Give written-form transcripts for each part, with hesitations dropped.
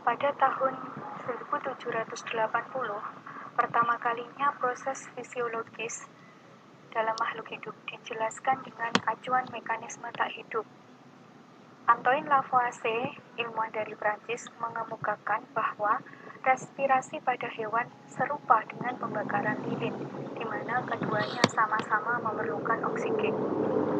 Pada tahun 1780, pertama kalinya proses fisiologis dalam makhluk hidup dijelaskan dengan acuan mekanisme tak hidup. Antoine Lavoisier, ilmuwan dari Prancis, mengemukakan bahwa respirasi pada hewan serupa dengan pembakaran lilin, di mana keduanya sama-sama memerlukan oksigen.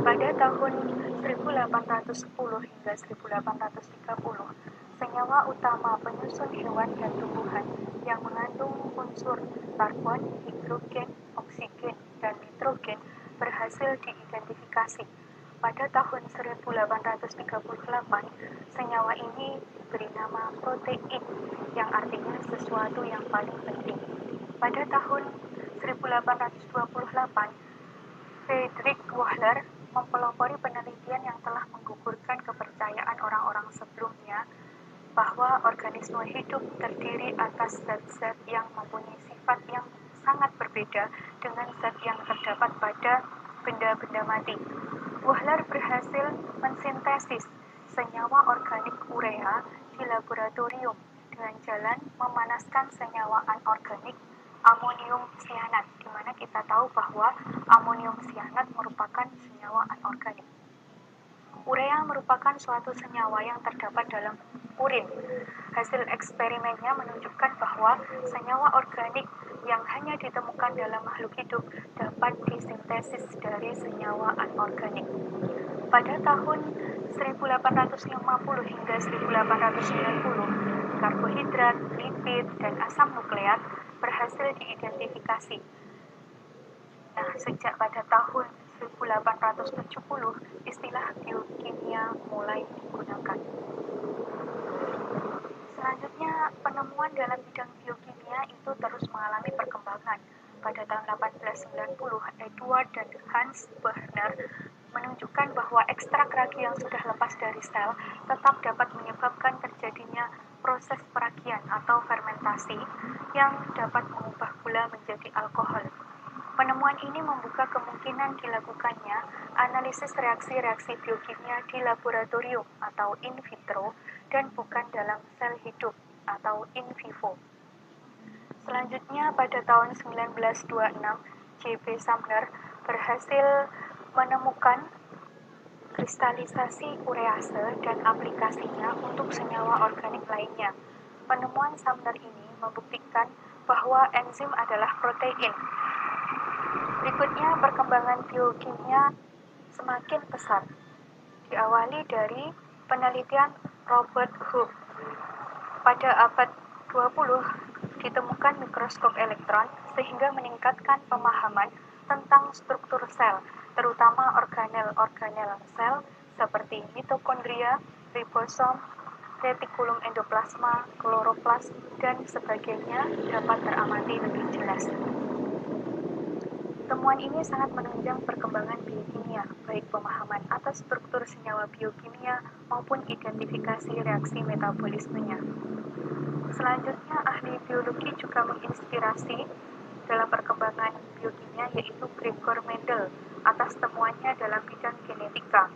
Pada tahun 1810 hingga 1830, senyawa utama penyusun hewan dan tumbuhan yang mengandung unsur karbon, hidrogen, oksigen, dan nitrogen berhasil diidentifikasi. Pada tahun 1838, senyawa ini diberi nama protein, yang artinya sesuatu yang paling penting. Pada tahun 1828, Friedrich Wöhler mempelopori penelitian yang telah menggugurkan kepercayaan orang-orang sebelumnya bahwa organisme hidup terdiri atas zat-zat yang mempunyai sifat yang sangat berbeda dengan zat yang terdapat pada benda-benda mati. Wöhler berhasil mensintesis senyawa organik urea di laboratorium dengan jalan memanaskan senyawa anorganik amonium cyanat, di mana kita tahu bahwa amonium cyanat merupakan senyawa anorganik. Urea merupakan suatu senyawa yang terdapat dalam urin. Hasil eksperimennya menunjukkan bahwa senyawa organik yang hanya ditemukan dalam makhluk hidup dapat disintesis dari senyawa anorganik. Pada tahun 1850 hingga 1890, karbohidrat, lipid, dan asam nukleat berhasil diidentifikasi. Nah, sejak pada tahun 1870, istilah biokimia mulai digunakan. Selanjutnya, penemuan dalam bidang biokimia itu terus mengalami perkembangan. Pada tahun 1890, Edward dan Hans Berner menunjukkan bahwa ekstrak ragi yang sudah lepas dari sel tetap dapat menyebabkan terjadinya proses perakian atau fermentasi yang dapat mengubah gula menjadi alkohol. Penemuan ini membuka kemungkinan dilakukannya analisis reaksi-reaksi biokimia di laboratorium atau in vitro dan bukan dalam sel hidup atau in vivo. Selanjutnya, pada tahun 1926, J.B. Sumner berhasil menemukan kristalisasi urease dan aplikasinya untuk senyawa organik lainnya. Penemuan Sumner ini membuktikan bahwa enzim adalah protein. Berikutnya, perkembangan biokimia semakin pesat. Diawali dari penelitian Robert Hooke. Pada abad 20, ditemukan mikroskop elektron sehingga meningkatkan pemahaman tentang struktur sel, terutama organel-organel sel seperti mitokondria, ribosom, retikulum endoplasma, kloroplas, dan sebagainya dapat teramati lebih jelas. Temuan ini sangat menunjang perkembangan biokimia, baik pemahaman atas struktur senyawa biokimia maupun identifikasi reaksi metabolismenya. Selanjutnya, ahli biologi juga menginspirasi dalam perkembangan biokimia, yaitu Gregor Mendel atas temuannya dalam bidang genetika.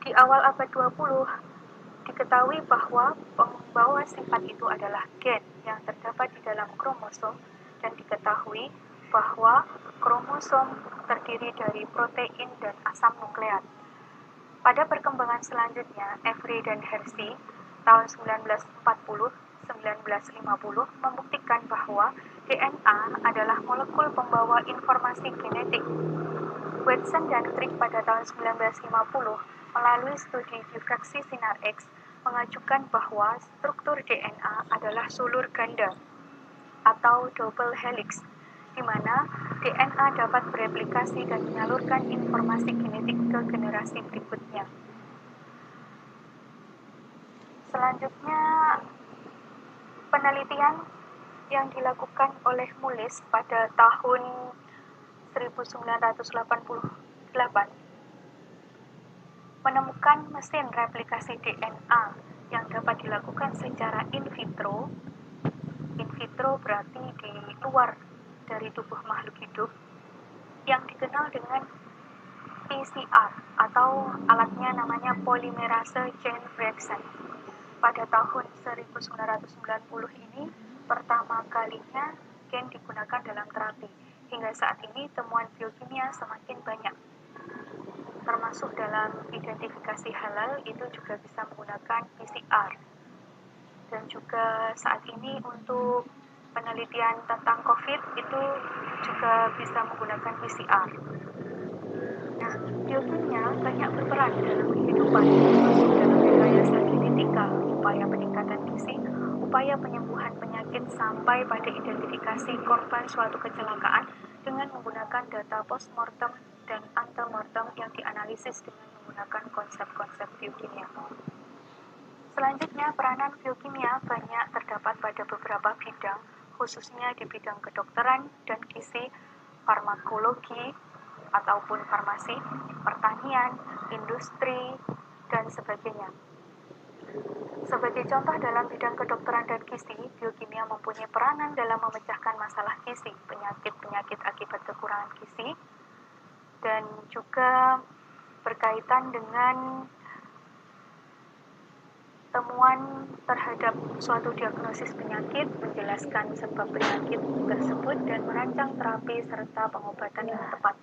Di awal abad 20, diketahui bahwa pembawa sifat itu adalah gen yang terdapat di dalam kromosom, dan diketahui bahwa kromosom terdiri dari protein dan asam nukleat. Pada perkembangan selanjutnya, Avery dan Hershey tahun 1940-1950 membuktikan bahwa DNA adalah molekul pembawa informasi genetik. Watson dan Crick pada tahun 1950 melalui studi difraksi sinar X mengajukan bahwa struktur DNA adalah sulur ganda atau double helix, di mana DNA dapat bereplikasi dan menyalurkan informasi genetik ke generasi berikutnya. Selanjutnya, penelitian yang dilakukan oleh Mullis pada tahun 1988 menemukan mesin replikasi DNA yang dapat dilakukan secara in vitro. In vitro berarti di luar dari tubuh makhluk hidup, yang dikenal dengan PCR atau alatnya namanya polymerase chain reaction. pada tahun 1990 ini pertama kalinya gen digunakan dalam terapi. Hingga saat ini temuan biokimia semakin banyak. Termasuk dalam identifikasi halal itu juga bisa menggunakan PCR. Dan juga saat ini untuk penelitian tentang COVID itu juga bisa menggunakan PCR. Nah, biokimia banyak berperan dalam kehidupan, termasuk dalam rekayasa genetika, upaya peningkatan gizi, upaya penyembuhan penyakit sampai pada identifikasi korban suatu kecelakaan dengan menggunakan data postmortem dan antemortem yang dianalisis dengan menggunakan konsep-konsep biokimia. Selanjutnya, peranan biokimia banyak terdapat pada beberapa bidang, khususnya di bidang kedokteran dan gizi, farmakologi ataupun farmasi, pertanian, industri, dan sebagainya. Sebagai contoh dalam bidang kedokteran dan gizi, biokimia mempunyai peranan dalam memecahkan masalah gizi, penyakit-penyakit akibat kekurangan gizi, dan juga berkaitan dengan temuan terhadap suatu diagnosis penyakit, menjelaskan sebab penyakit tersebut, dan merancang terapi serta pengobatan yang tepat.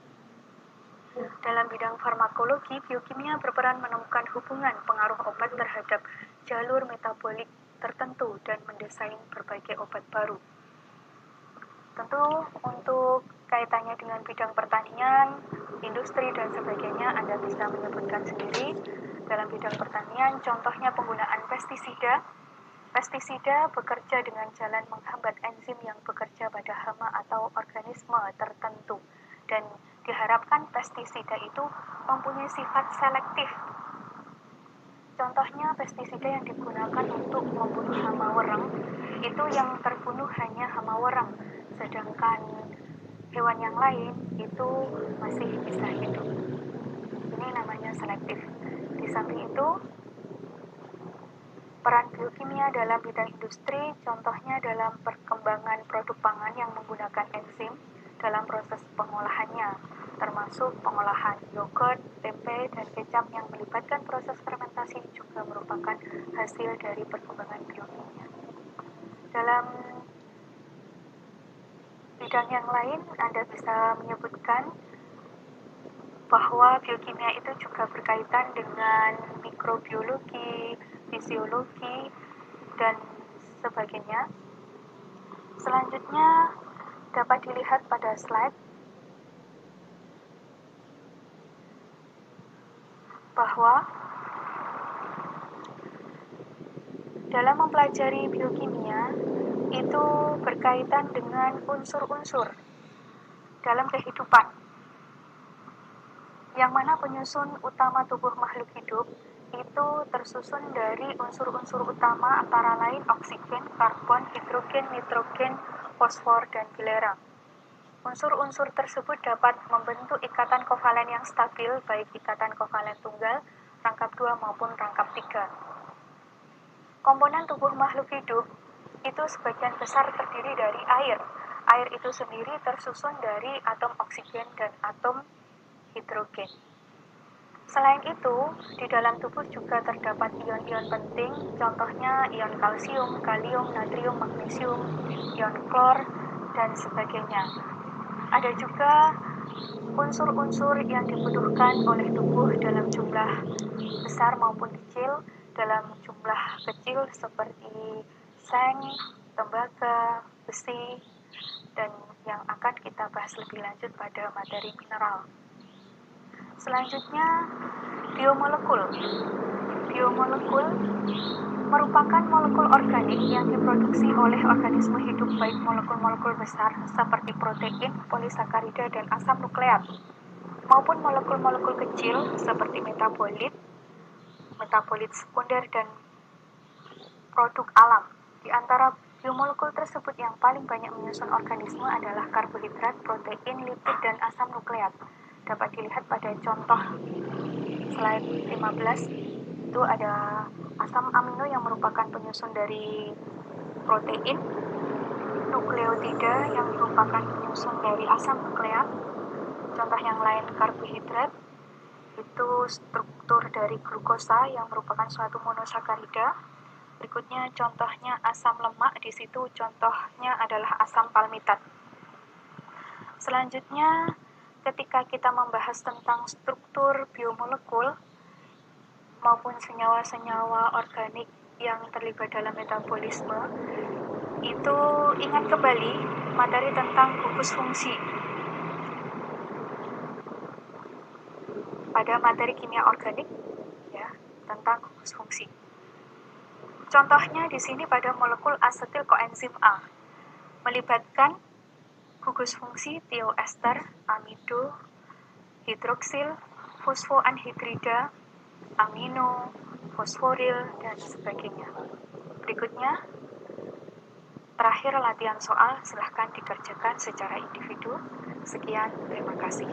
Dalam bidang farmakologi, biokimia berperan menemukan hubungan pengaruh obat terhadap jalur metabolik tertentu dan mendesain berbagai obat baru. Tentu untuk kaitannya dengan bidang pertanian, industri, dan sebagainya, Anda bisa menyebutkan sendiri. Dalam bidang pertanian, contohnya penggunaan pestisida. Pestisida bekerja dengan jalan menghambat enzim yang bekerja pada hama atau organisme tertentu, dan diharapkan pestisida itu mempunyai sifat selektif. Contohnya pestisida yang digunakan untuk membunuh hama wereng, itu yang terbunuh hanya hama wereng, sedangkan hewan yang lain itu masih bisa hidup. Ini namanya selektif. Di samping itu, peran biokimia dalam bidang industri, contohnya dalam perkembangan produk pangan yang menggunakan enzim dalam proses pengolahannya, termasuk pengolahan yogurt, tempe, dan kecap yang melibatkan proses fermentasi juga merupakan hasil dari perkembangan biokimia. Dalam bidang yang lain, Anda bisa menyebutkan bahwa biokimia itu juga berkaitan dengan mikrobiologi, fisiologi, dan sebagainya. Selanjutnya dapat dilihat pada slide bahwa dalam mempelajari biokimia itu berkaitan dengan unsur-unsur dalam kehidupan, yang mana penyusun utama tubuh makhluk hidup itu tersusun dari unsur-unsur utama antara lain oksigen, karbon, hidrogen, nitrogen, fosfor, dan belerang. Unsur-unsur tersebut dapat membentuk ikatan kovalen yang stabil, baik ikatan kovalen tunggal, rangkap 2 maupun rangkap 3. Komponen tubuh makhluk hidup itu sebagian besar terdiri dari air. Air itu sendiri tersusun dari atom oksigen dan atom hidrogen. Selain itu, di dalam tubuh juga terdapat ion-ion penting, contohnya ion kalsium, kalium, natrium, magnesium, ion klor, dan sebagainya. Ada juga unsur-unsur yang dibutuhkan oleh tubuh dalam jumlah besar maupun kecil. Dalam jumlah kecil seperti seng, tembaga, besi, dan yang akan kita bahas lebih lanjut pada materi mineral. Selanjutnya, biomolekul. Biomolekul merupakan molekul organik yang diproduksi oleh organisme hidup, baik molekul-molekul besar seperti protein, polisakarida, dan asam nukleat, maupun molekul-molekul kecil seperti metabolit, metabolit sekunder, dan produk alam. Di antara biomolekul tersebut yang paling banyak menyusun organisme adalah karbohidrat, protein, lipid, dan asam nukleat. Dapat dilihat pada contoh slide 15, itu ada asam amino yang merupakan penyusun dari protein, nukleotida yang merupakan penyusun dari asam nukleat. Contoh yang lain karbohidrat, itu struktur dari glukosa yang merupakan suatu monosakarida. Berikutnya contohnya asam lemak, di situ contohnya adalah asam palmitat. Selanjutnya, ketika kita membahas tentang struktur biomolekul maupun senyawa-senyawa organik yang terlibat dalam metabolisme, itu ingat kembali materi tentang gugus fungsi. Pada materi kimia organik, ya, tentang gugus fungsi. Contohnya di sini pada molekul asetil koenzim A, melibatkan gugus fungsi tioester, amido, hidroksil, fosfoanhidrida, amino, fosforil, dan sebagainya. Berikutnya, terakhir latihan soal, silahkan dikerjakan secara individu. Sekian, terima kasih.